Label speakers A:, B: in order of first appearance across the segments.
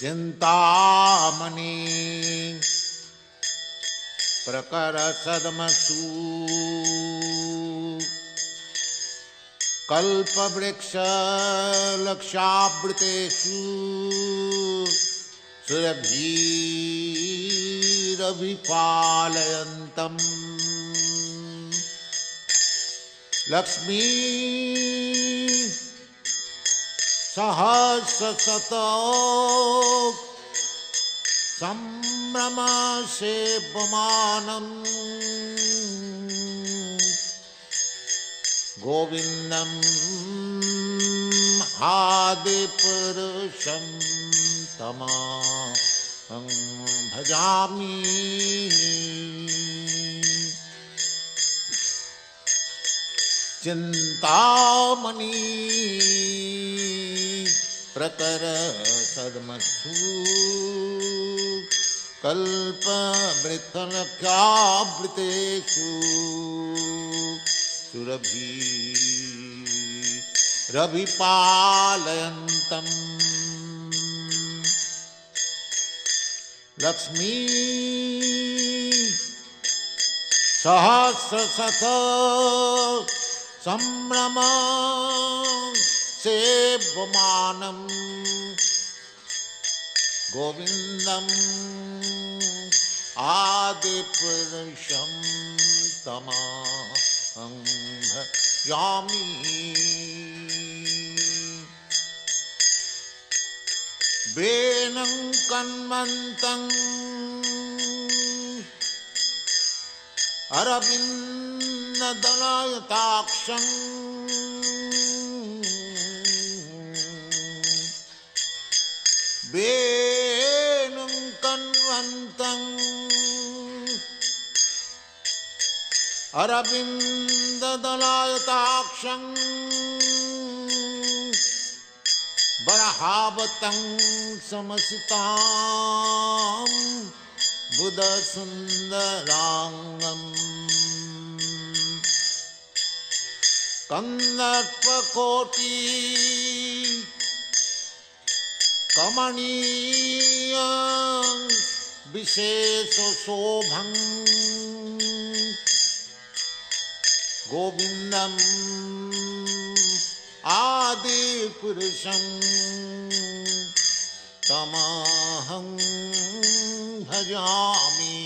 A: चिंतामणि प्रकर सदमसु कल्पवृक्ष लक्षावृतेषु सुरभिरभिपालयन्तम् लक्ष्मी सहस्रशतो संभ्रम सेव्यमानम् गोविंदम् आदिपुरुषं तमहं भजामि चिंतामणि प्रकर सदमसु कल्पवृक्षलक्षावृतेषु सुरभिरभिपालयन्तम् लक्ष्मी सहस्रशत संभ्रम सेव्यमानम् गोविंदम् आदिपुरुषं तमहं भजामि वेनं कन्वन्तं अरविन्ददलयताक्षं वेनं कन्वन्तं अरविन्ददलयताक्षं बरहावतं समसितां बुधसुन्दराङ्गम् कन्दर्पकोटि कमनीय विशेषशोभं गोविन्दम् आदिपुरुषं तमहं भजामि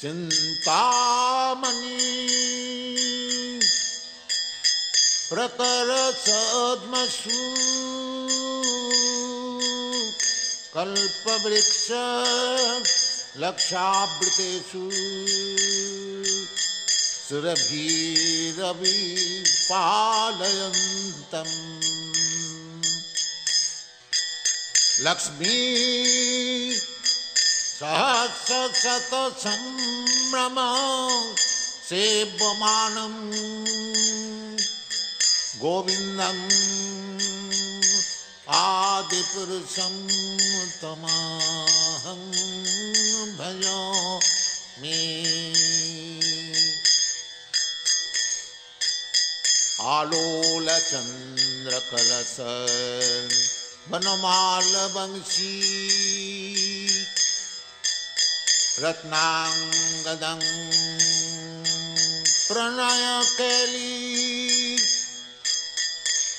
A: चिंतामणि प्रकर सद्मसु कल्पवृक्ष लक्षावृतेषु सुरभिरभिपालयन्तम् लक्ष्मी सहस्रशत संभ्रम सेव्यमानम् गोविंदम् आदिपुरुषं तमहं भजामि आलोलचन्द्रकलश वनमालवंशी रत्नांगदं प्रणयकेली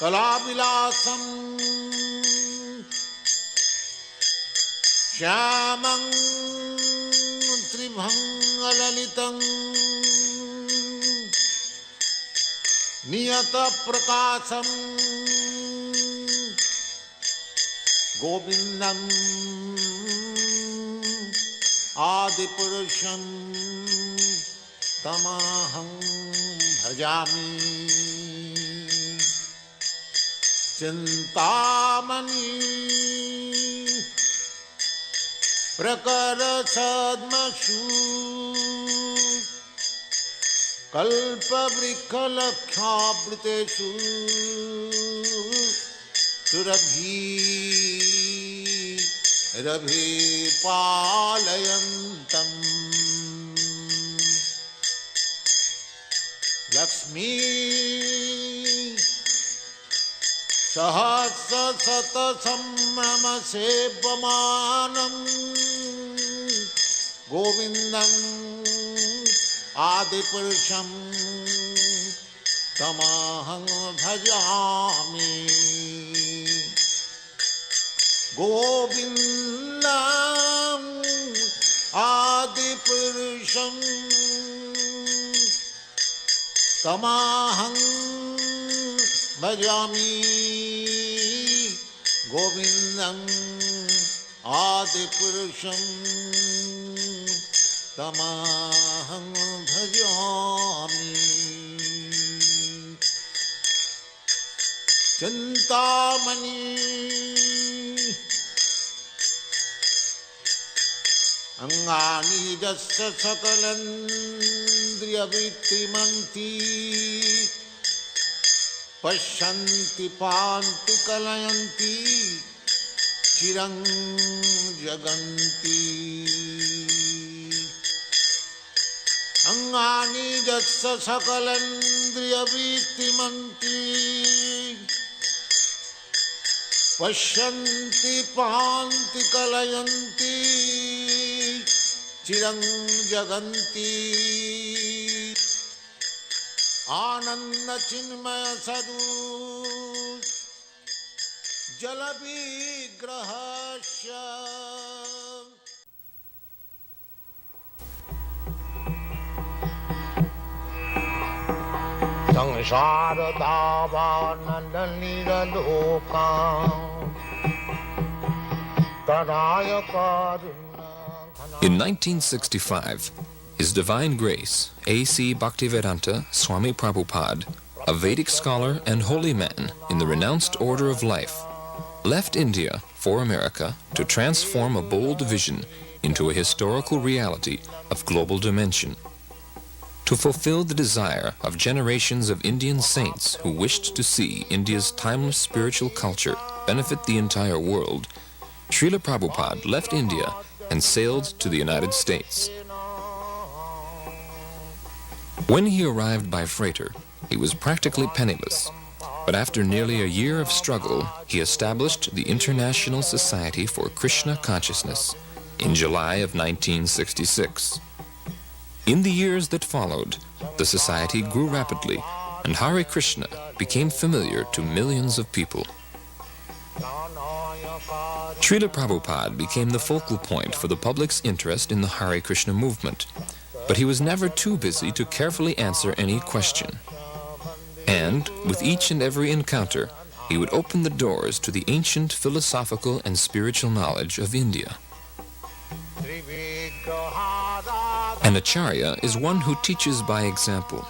A: कलाविलासं श्यामं त्रिभंगललितं नियतप्रकाशं गोविन्दम् आदिपुरुषं तमहं भजामि चिंतामणि प्रकर सद्मसु कल्पवृक्षलक्षावृतेषु सुरभिरभिपालयन्तम् Lakshmi Sahasra sata samrama sevamanam Govindam Adipurusham Tamaham bhajami Govindam Adipurusham Tamaham bhajami Govindam Adipurusham Tamaham bhajami Chintamani Angani jasya sakalandriya vittimanti Pashanti panti kalayanti Chirang jaganti Angani jasya sakalandriya vittimanti Pashanti panti kalayanti Chirang jaganti Ananda chinmaya sadhu Jalavigrahasya Sangsara davananda niraloka Taraya karuna.
B: In 1965, His Divine Grace, A.C. Bhaktivedanta Swami Prabhupada, a Vedic scholar and holy man in the renounced order of life, left India for America to transform a bold vision into a historical reality of global dimension. To fulfill the desire of generations of Indian saints who wished to see India's timeless spiritual culture benefit the entire world, Srila Prabhupada left India and sailed to the United States. When he arrived by freighter, he was practically penniless, but after nearly a year of struggle, he established the International Society for Krishna Consciousness in July of 1966. In the years that followed, the society grew rapidly, and Hare Krishna became familiar to millions of people. Srila Prabhupada became the focal point for the public's interest in the Hare Krishna movement, but he was never too busy to carefully answer any question. And, with each and every encounter, he would open the doors to the ancient philosophical and spiritual knowledge of India. An acharya is one who teaches by example.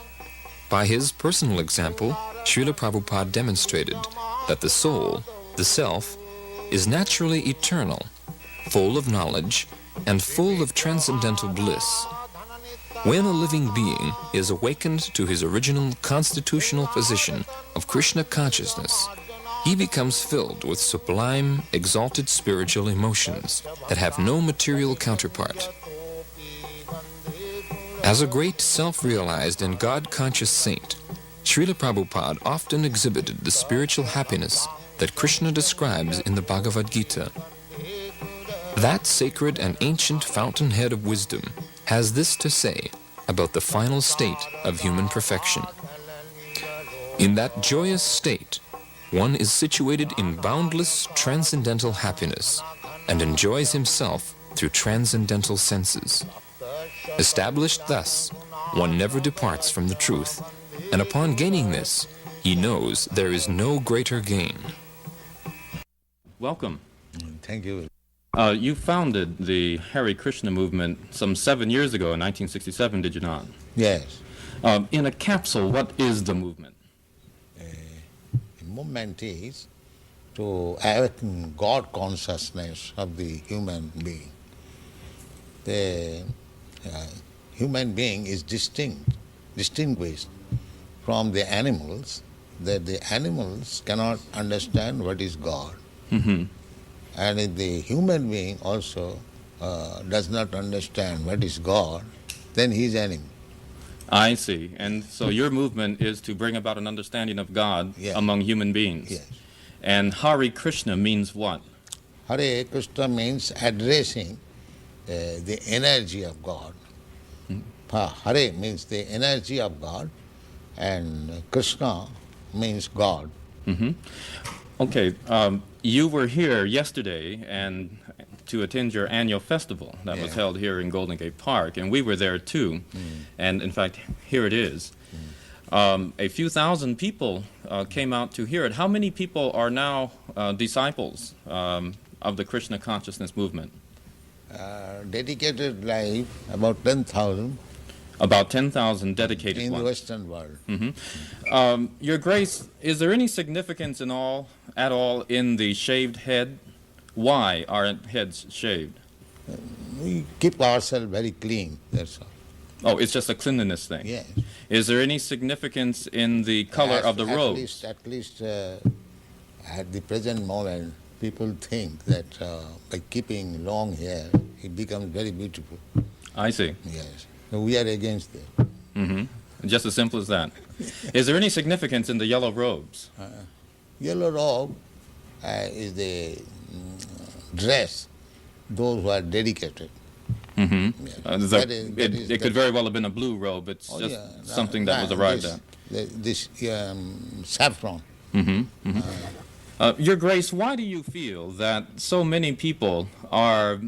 B: By his personal example, Srila Prabhupada demonstrated that the soul, the self, is naturally eternal, full of knowledge, and full of transcendental bliss. When a living being is awakened to his original constitutional position of Krishna consciousness, he becomes filled with sublime, exalted spiritual emotions that have no material counterpart. As a great self-realized and God-conscious saint, Srila Prabhupada often exhibited the spiritual happiness that Krishna describes in the Bhagavad Gita. That sacred and ancient fountainhead of wisdom has this to say about the final state of human perfection. In that joyous state, one is situated in boundless transcendental happiness and enjoys himself through transcendental senses. Established thus, one never departs from the truth, and upon gaining this, he knows there is no greater gain.
C: Welcome.
A: Thank you.
C: You founded the Hare Krishna movement some 7 years ago in 1967, did you not?
A: Yes.
C: In a capsule, what is the movement?
A: The movement is to awaken God consciousness of the human being. The human being is distinguished from the animals, that the animals cannot understand what is God.
C: Mm-hmm.
A: And if the human being also does not understand what is God, then he is animal.
C: I see. And so your movement is to bring about an understanding of God
A: Yes.
C: among human beings.
A: Yes.
C: And Hare Krishna means what?
A: Hare Krishna means addressing the energy of God. Hare means the energy of God, and Krishna means God.
C: Okay, you were here yesterday and to attend your annual festival that was held here in Golden Gate Park, and we were there too. And in fact, here it is. A few thousand people came out to hear it. How many people are now disciples of the Krishna consciousness movement?
A: Dedicated life, about 10,000
C: About 10,000 dedicated
A: in the
C: ones.
A: Western world.
C: Your Grace, is there any significance at all in the shaved head? Why are heads shaved?
A: We keep ourselves very clean, that's all.
C: Oh, it's just a cleanliness thing.
A: Yes.
C: Is there any significance in the color of the robes?
A: At least at the present moment, people think that by keeping long hair, it becomes very beautiful.
C: I see.
A: Yes. So we are against that.
C: Just as simple as that. Is there any significance in the yellow robes?
A: Yellow robe is the dress, those who are dedicated. Yes.
C: It could very well have been a blue robe. It's just something that was arrived at.
A: This saffron.
C: Your Grace, why do you feel that so many people are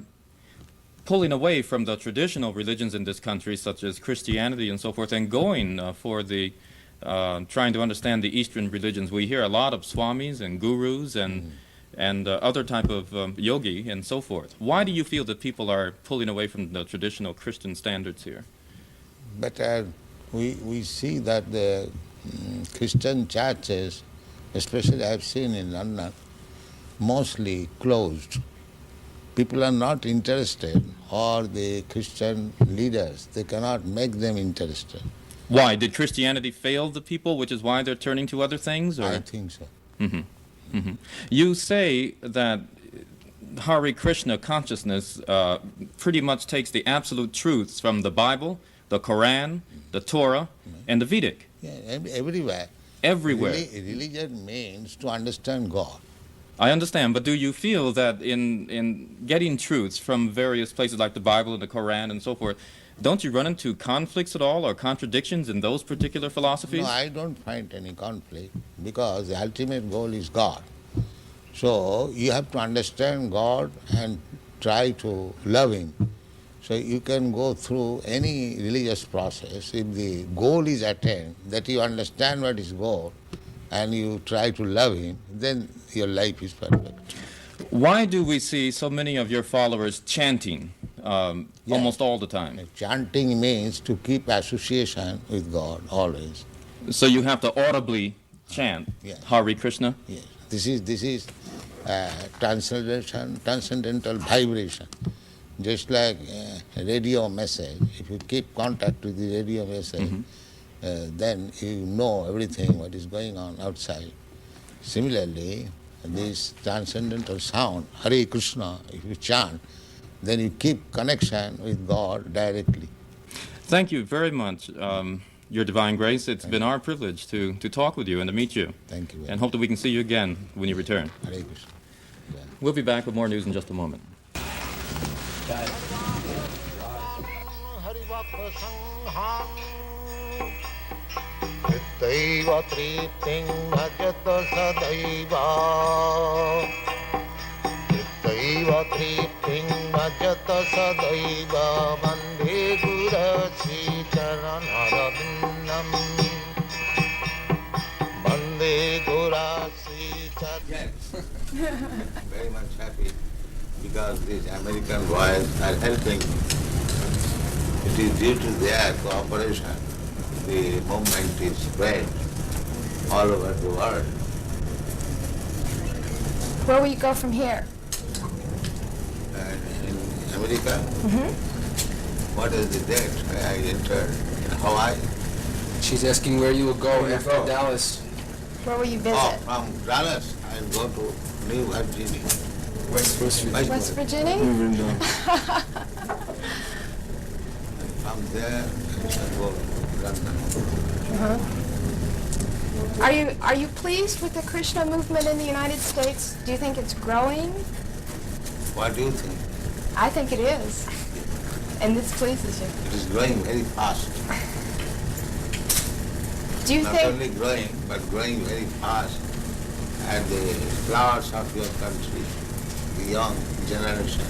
C: pulling away from the traditional religions in this country, such as Christianity and so forth, and going for the trying to understand the Eastern religions? We hear a lot of swamis and gurus and other type of yogi and so forth. Why do you feel that people are pulling away from the traditional Christian standards here?
A: But we see that the Christian churches, especially I have seen in London, mostly closed. People are not interested, or the Christian leaders, they cannot make them interested.
C: Why? Did Christianity fail the people, which is why they're turning to other things? Or?
A: I think so.
C: You say that Hare Krishna consciousness pretty much takes the absolute truths from the Bible, the Quran, the Torah, and the Vedic.
A: Yeah, everywhere.
C: Everywhere.
A: Religion means to understand God.
C: I understand, but do you feel that in getting truths from various places like the Bible and the Quran and so forth, don't you run into conflicts at all or contradictions in those particular philosophies?
A: No, I don't find any conflict, because the ultimate goal is God. So you have to understand God and try to love Him. So you can go through any religious process. If the goal is attained, that you understand what is goal, and you try to love Him, then your life is perfect.
C: Why do we see so many of your followers chanting almost all the time?
A: Chanting means to keep association with God always.
C: So you have to audibly chant Hare Krishna?
A: Yes. This is transcendental vibration. Just like a radio message, if you keep contact with the radio message, then you know everything what is going on outside. Similarly, this transcendental sound, Hare Krishna, if you chant, then you keep connection with God directly.
C: Thank you very much, Your Divine Grace. It's been our privilege to talk with you and to meet you.
A: Thank you.
C: And hope that we can see you again when you return.
A: Hare Krishna. Yeah.
C: We'll be back with more news in just a moment.
A: Nittaiva tripting bhajata sadaiva. Nittaiva tripting bhajata sadaiva. Vande gurasi charanarabindam. Vande gurasi charanarabindam. Very much happy, because these American boys are helping. It is due to their cooperation the movement is spread all over the world.
D: Where will you go from here?
A: In America, what is the date I entered? In Hawaii?
E: She's asking where you will go after Dallas.
D: Where will you visit?
A: Oh, from Dallas, I'll go to New Virginia.
E: West Virginia.
D: West Virginia?
A: From there, I shall go to London.
D: Are you pleased with the Krishna movement in the United States? Do you think it's growing?
A: What do you think?
D: I think it is. And this pleases you.
A: It is growing very fast.
D: Do you
A: Not
D: think
A: only growing, but growing very fast. And the flowers of your country, the young generation,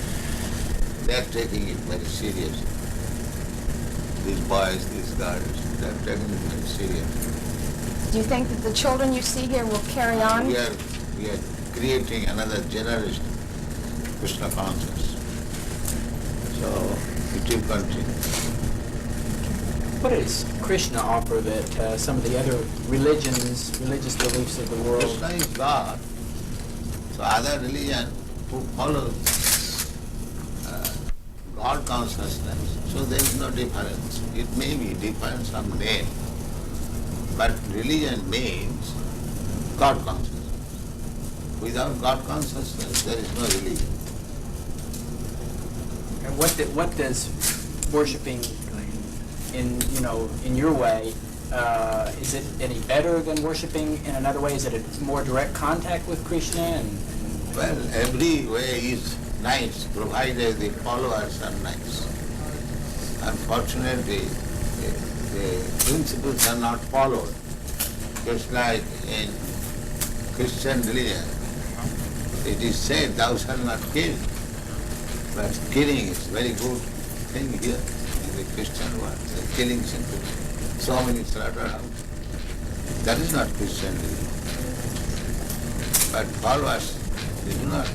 A: they are taking it very seriously. These boys, these girls, they are taking it very seriously.
D: do you think that the children you see here will carry on?
A: We are creating another generation, Krishna conscious. So it will continue.
F: What does Krishna offer that some of the other religious beliefs of the world?
A: Krishna is God. So other religion who follows God consciousness, so there is no difference. It may be different some name, but religion means God consciousness. Without God consciousness, there is no religion.
F: And what does worshiping in your way, is it any better than worshiping in another way? Is it a more direct contact with Krishna?
A: Well, every way is nice, provided the followers are nice. Unfortunately, the principles are not followed. Just like in Christian religion, it is said, thou shalt not kill. But killing is very good thing here in the Christian world. The killing simply. So many slaughterhouses. That is not Christian religion. But followers, they do not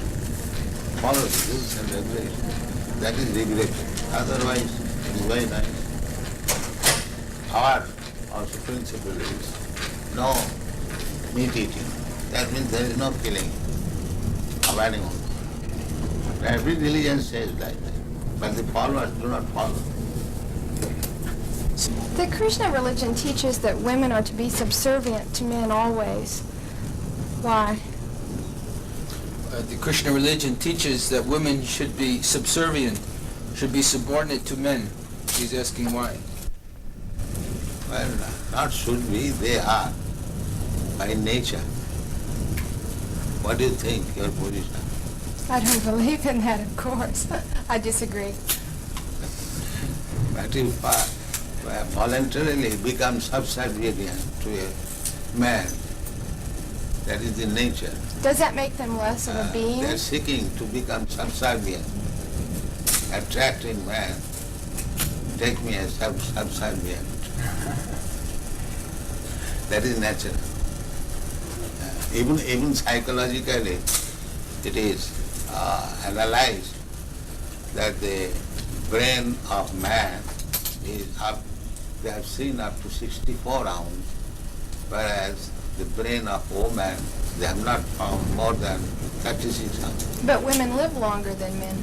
A: follow the rules and regulations. That is regulated. Otherwise, it is very nice. Our also principle is no meat eating. That means there is no killing of animals. Every religion says like that, but the followers do not follow.
D: The Krishna religion teaches that women are to be subservient to men always. Why?
E: The Krishna religion teaches that women should be subservient, should be subordinate to men. He's asking why.
A: Well, not should be, they are, by nature. What do you think, your position?
D: I don't believe in that, of course. I disagree.
A: But if voluntarily become subservient to a man, that is the nature.
D: Does that make them less of a being?
A: They are seeking to become subservient, attracting man. Take me as subservient. That is natural. Even psychologically, it is analyzed that the brain of man is up, they have seen up to 64 ounces, whereas the brain of woman, they have not found more than 36 ounces.
D: But women live longer than men.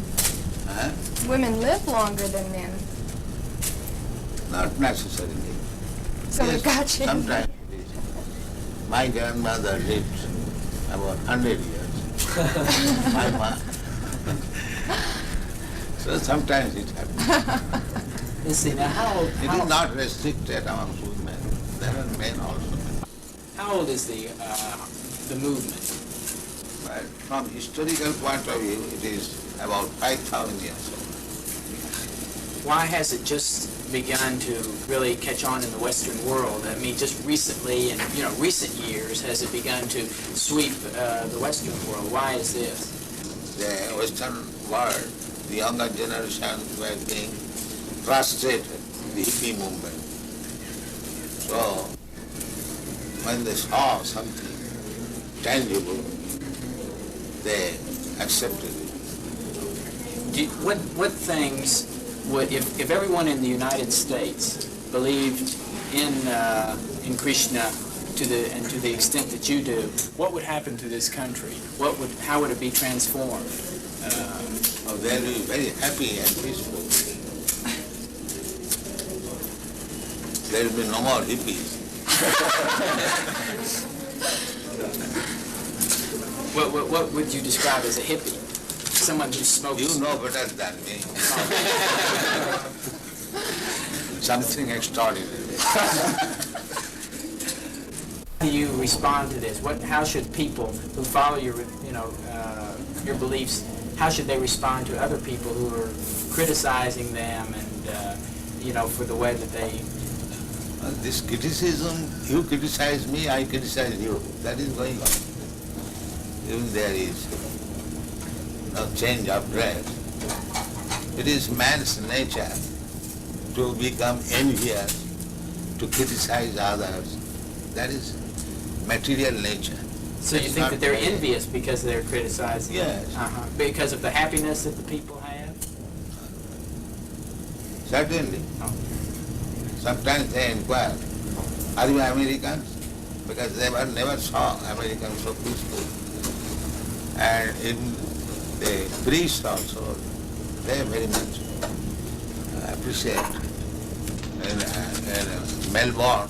A: Huh?
D: Women live longer than men.
A: Not necessarily.
D: So
A: Yes,
D: we've got you.
A: sometimes it is. My grandmother lived about 100 years. My mom. So sometimes it happens.
F: Let's see, now
A: It is not restricted among women. There are men also.
F: how old is the movement?
A: But from historical point of view, it is about 5,000 years old.
F: Why has it just begun to really catch on in the Western world? I mean, just recently, in recent years, has it begun to sweep the Western world? Why is this?
A: The Western world, the younger generation were being frustrated, the hippie movement. So, when they saw something tangible, they accepted it.
F: What things would, if everyone in the United States believed in Krishna to the extent that you do, what would happen to this country? How would it be transformed?
A: They'll be very happy and peaceful. There will be no more hippies.
F: What would you describe as a hippie? Someone who smokes.
A: You know better than me. Something extraordinary.
F: do you respond to this? How should people who follow your, your beliefs, how should they respond to other people who are criticizing them and, for the way that they...
A: This criticism, you criticize me, I criticize you. That is going on. Even there is no change of dress. It is man's nature to become envious, to criticize others. That is material nature.
F: So you think that they're envious because they're criticizing?
A: Yes.
F: Because of the happiness that the people have?
A: Certainly.
F: Oh.
A: Sometimes they inquire, are you Americans? Because they never saw Americans so peaceful. And in the priests also, they very much appreciate. In Melbourne,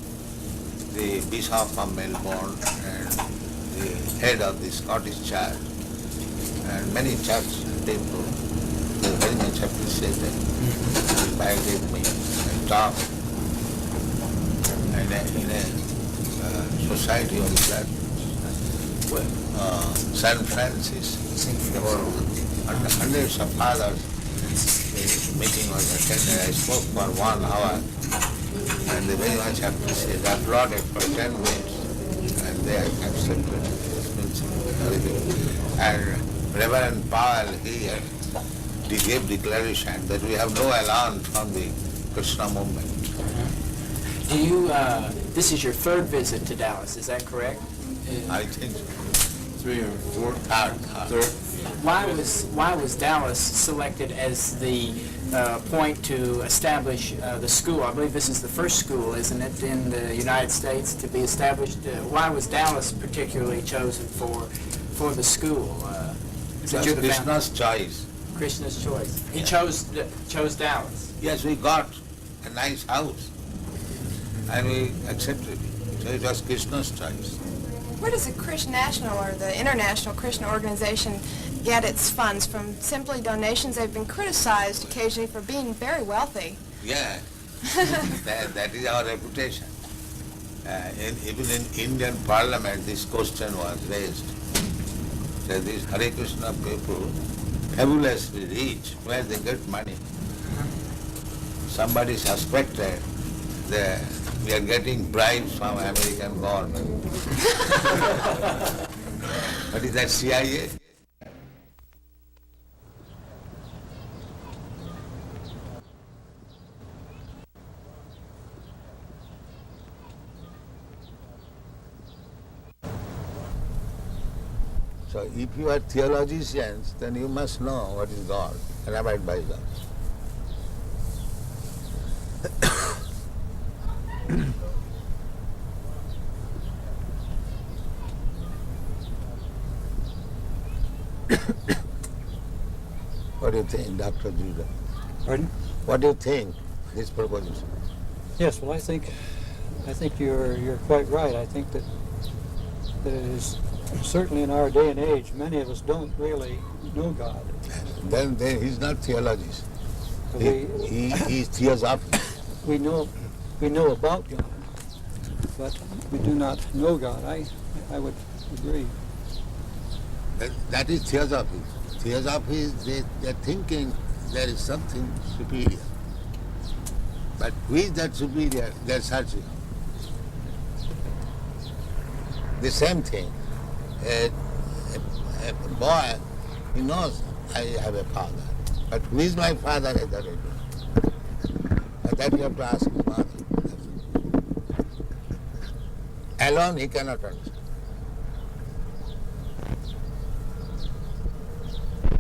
A: the Bishop of Melbourne and the head of the Scottish Church and many church people, they very much appreciated. They invited me and talked. In a society on that San Francis, there were hundreds of fathers. The meeting was attended. I spoke for 1 hour, and they very much appreciated. I applauded for 10 minutes, and they accepted this principle. And Reverend Powell, he gave declaration that we have no alarm from the Krishna movement.
F: Do you, this is your 3rd visit to Dallas, is that correct?
A: I think so.
E: 3 or 4?
A: Third.
F: Why was Dallas selected as the point to establish the school? I believe this is the first school, isn't it, in the United States to be established? Why was Dallas particularly chosen for the school?
A: Because Krishna's choice.
F: Krishna's choice. He chose Dallas.
A: Yes, we got a nice house, and we accepted it. So it was Krishna's choice.
D: Where does the National or the International Krishna Organization get its funds from? Simply donations? They've been criticized occasionally for being very wealthy.
A: Yeah, that is our reputation. Even in Indian Parliament, this question was raised. That these Hare Krishna people, fabulously rich, where they get money. Somebody suspected that we are getting bribes from American government. What is that, CIA? So if you are theologians, then you must know what is God and abide by God. What do you think, Dr. Judah?
G: Pardon?
A: What do you think, this proposition?
G: Yes, well, I think you're quite right. I think that it is certainly in our day and age, many of us don't really know God.
A: Then he's not theologist. He is theosophic.
G: We know about God, but we do not know God. I would agree.
A: That is theosophy. Theosophy is they're thinking there is something superior. But who is that superior? They're searching. The same thing. A boy, he knows I have a father. But who is my father? I don't know. And that you have to ask his mother. Alone he cannot understand.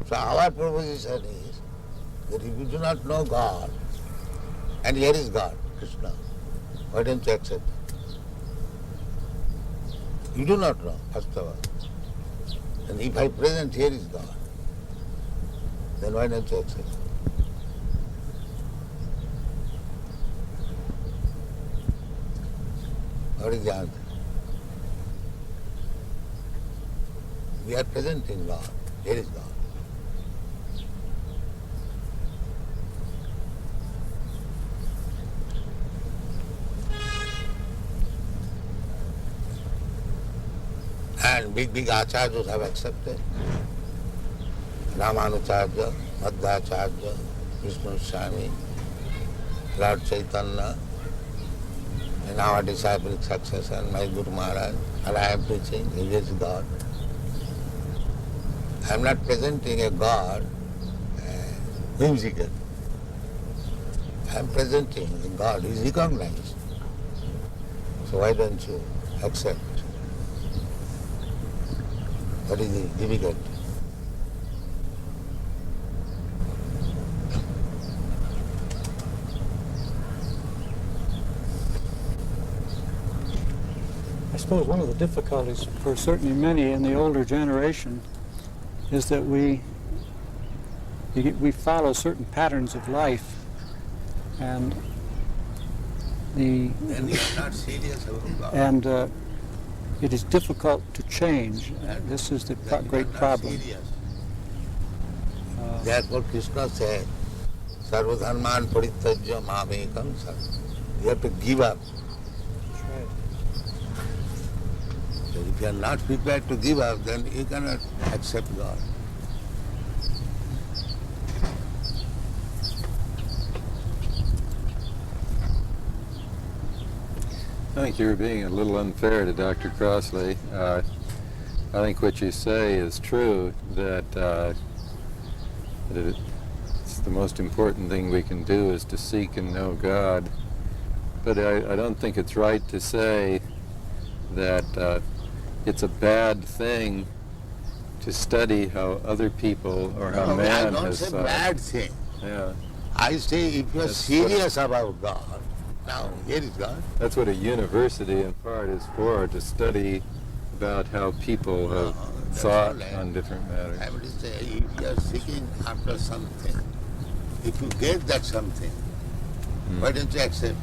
A: So our proposition is that if you do not know God, and here is God, Krishna, why don't you accept it? You do not know, first of all. And if I present here is God, then why don't you accept it? What is the answer? We are presenting God. Here is God. And big acharyas have accepted. Ramanujacharya, Madhvacharya, Vishnu Swami, Lord Chaitanya, and our disciplic successor, my Guru Maharaj, and I am preaching, he is God. I am not presenting a God whimsical. I am presenting a God who is recognized. So why don't you accept? What is the difficulty?
G: I suppose one of the difficulties for certainly many in the older generation is that we follow certain patterns of life, and
A: And you are not serious about God.
G: and it is difficult to change. This is the
A: Then you
G: great
A: are not
G: problem.
A: serious. Therefore Krishna said, Sarvadharman parityajya mamekam sar. You have to give up. So if you are not prepared to give up, then you cannot accept God.
H: I think you're being a little unfair to Dr. Crossley. I think what you say is true, that it's the most important thing we can do is to seek and know God. But I don't think it's right to say that it's a bad thing to study how other people or how
A: No,
H: man
A: I don't
H: has...
A: say bad thing.
H: Yeah,
A: I say if you are
H: That's what
A: serious about God, now here is God.
H: that's what a university in part is for, to study about how people have
A: that's
H: thought
A: all right.
H: on different matters.
A: I would say if you are seeking after something, if you get that something, why don't you accept it?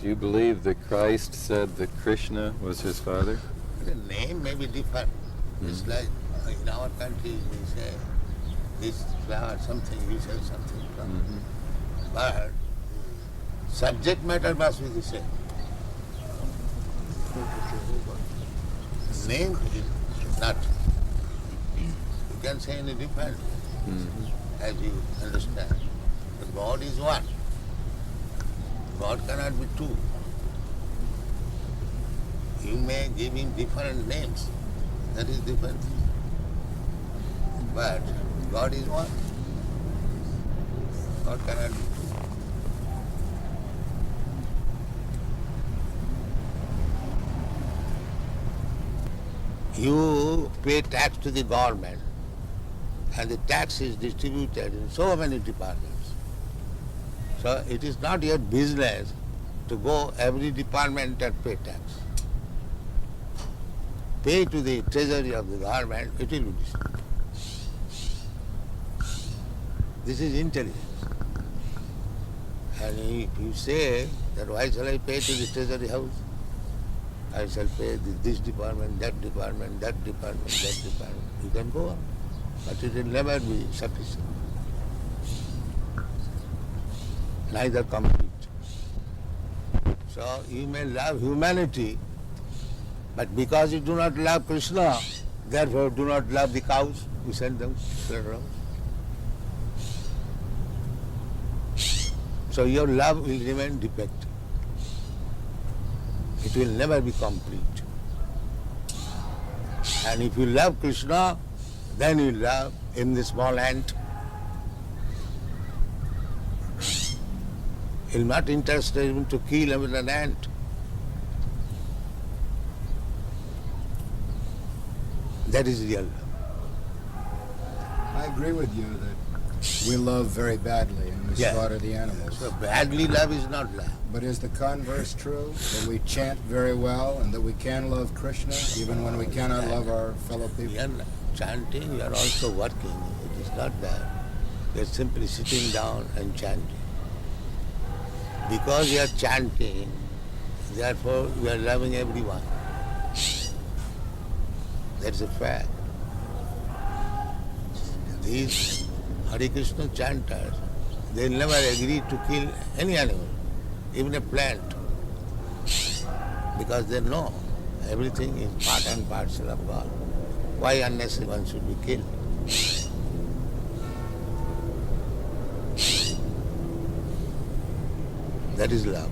H: Do you believe that Christ said that Krishna was his father?
A: The name may be different. It's like in our country we say this flower something, we say something. But subject matter must be the same. Name is not. You can say any different as you understand. But God is one. God cannot be two. You may give him different names. That is different. But God is one. God cannot be two. You pay tax to the government, and the tax is distributed in so many departments. So it is not your business to go every department and pay tax. Pay to the treasury of the government, it will be distributed. This is intelligence. And if you say that why shall I pay to the treasury house? I shall pay this department, that department, that department, that department. You can go on. But it will never be sufficient. Neither complete. So you may love humanity, but because you do not love Krishna, therefore do not love the cows, you send them around. So your love will remain defective. It will never be complete. And if you love Krishna, then you love him, the small ant. He'll not interested even to kill even an ant. That is real love.
I: I agree with you that we love very badly and we slaughter the animals.
A: So badly love is not love.
I: But is the converse true? That we chant very well and that we can love Krishna even when we cannot love our fellow people?
A: You are chanting, you are also working. It is not that. You are simply sitting down and chanting. Because you are chanting, therefore you are loving everyone. That's a fact. These Hare Krishna chanters, they'll never agree to kill any animal, even a plant, because they know everything is part and parcel of God. Why unnecessarily one should be killed? That is love.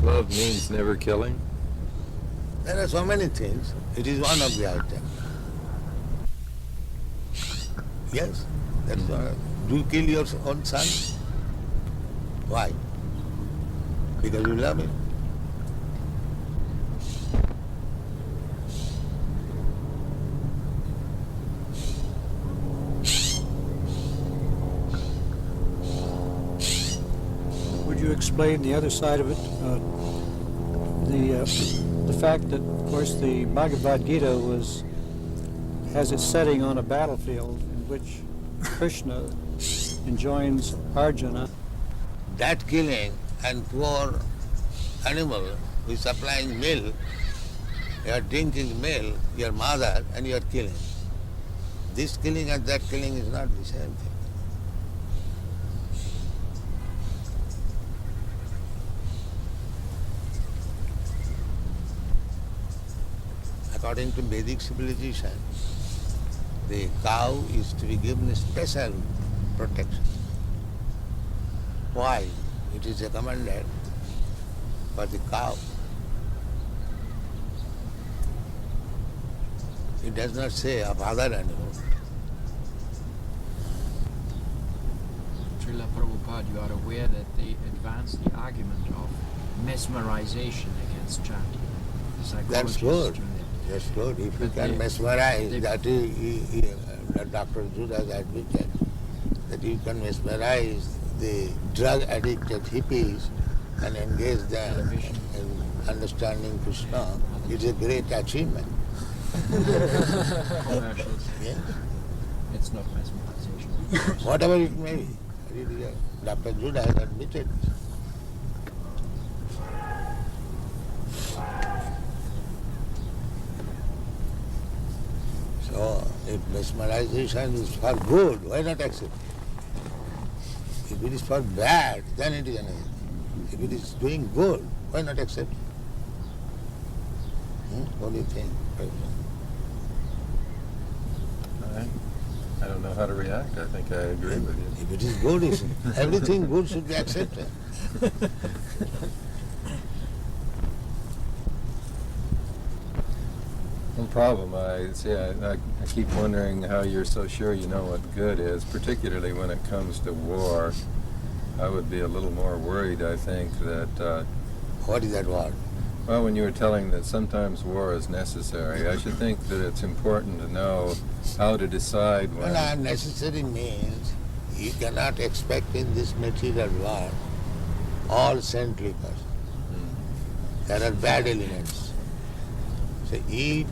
H: Love means never killing?
A: There are so many things. It is one of the items. Yes, that is one. Do you kill your own son? Why? Because you love him.
G: Would you explain the other side of it? The fact that, of course, the Bhagavad Gita has its setting on a battlefield in which Krishna enjoins Arjuna.
A: That killing and poor animal who is supplying milk, you are drinking milk, your mother, and you are killing. This killing and that killing is not the same thing. According to Vedic civilization, the cow is to be given a special protection. Why? It is recommended for the cow. It does not say of other animals.
J: Srila Prabhupada, you are aware that they advanced the argument of mesmerization against chanting. The
A: That's
J: psychologists
A: good.
J: do that.
A: That's good. If you
J: But
A: can
J: they-
A: mesmerize,
J: they-
A: that Dr. Judas admitted, that you can mesmerize the drug-addicted hippies and engage them
J: Television.
A: in understanding Krishna. It's a great achievement.
J: Commercials.
A: Yes.
J: It's not mesmerization.
A: Whatever it may be. Dr. Judas admitted. So, if mesmerization is for good, why not accept it? If it is for bad, then it is another thing. If it is doing good, why not accept it? What do you think?
H: I don't know how to react. I think I agree with you.
A: If it is good, everything good should be accepted.
H: No problem. I keep wondering how you're so sure you know what good is, particularly when it comes to war. I would be a little more worried, I think, that,
A: What is that word?
H: well, when you were telling that sometimes war is necessary, I should think that it's important to know how to decide when.
A: Well, unnecessary means you cannot expect in this material world all saintly persons. There are bad elements. So if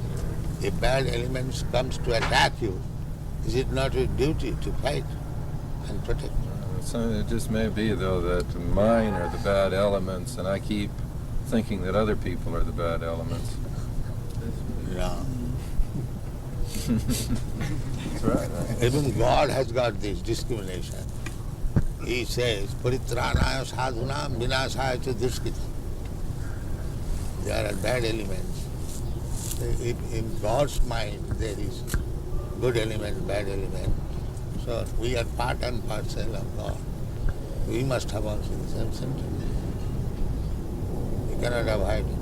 A: a bad element comes to attack you, is it not your duty to fight and protect?
H: So it just may be, though, that mine are the bad elements, and I keep thinking that other people are the bad elements.
A: No.
H: That's right.
A: Even God has got this discrimination. He says, Paritranaya sadhunam vinasaya cha dushkitam. There are bad elements. In God's mind there is good element, bad element. So we are part and parcel of God. We must have also the same sentiment. We cannot avoid it.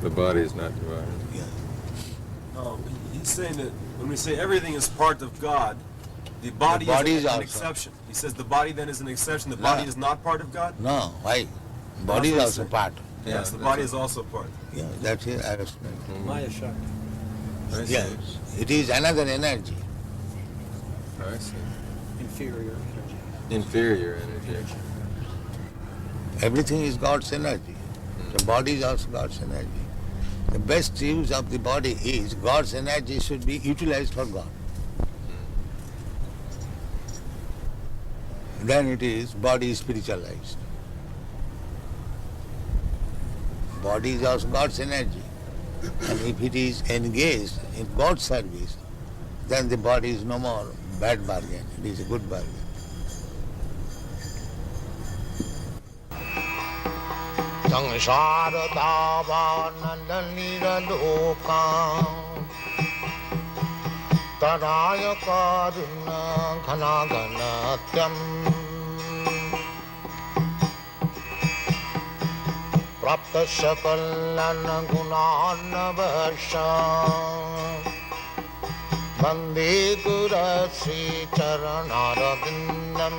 H: The body is not divided.
K: He's saying that when we say everything is part of God, the body,
A: body
K: is
A: is
K: an
A: also.
K: exception. He says the body then is an exception. The
A: No.
K: body is not part of God?
A: No, why? Body is
K: what
A: also
K: he's
A: part.
K: Yes, the body is also part.
A: Yeah, that's his arrangement.
G: Maya Shakti.
H: I see.
A: Yes, it is another energy.
H: I see.
G: Inferior energy.
H: Inferior energy.
A: Everything is God's energy. The body is also God's energy. The best use of the body is God's energy should be utilized for God. Then it is body spiritualized. Body is also God's energy. And if it is engaged in God's service, then the body is no more bad bargain, it is a good bargain. Sangsara davanandalira loka Taraya karuna ghana ghanatyam Prapta sakalana gunana varsha Vande Gurasri Charanarabindam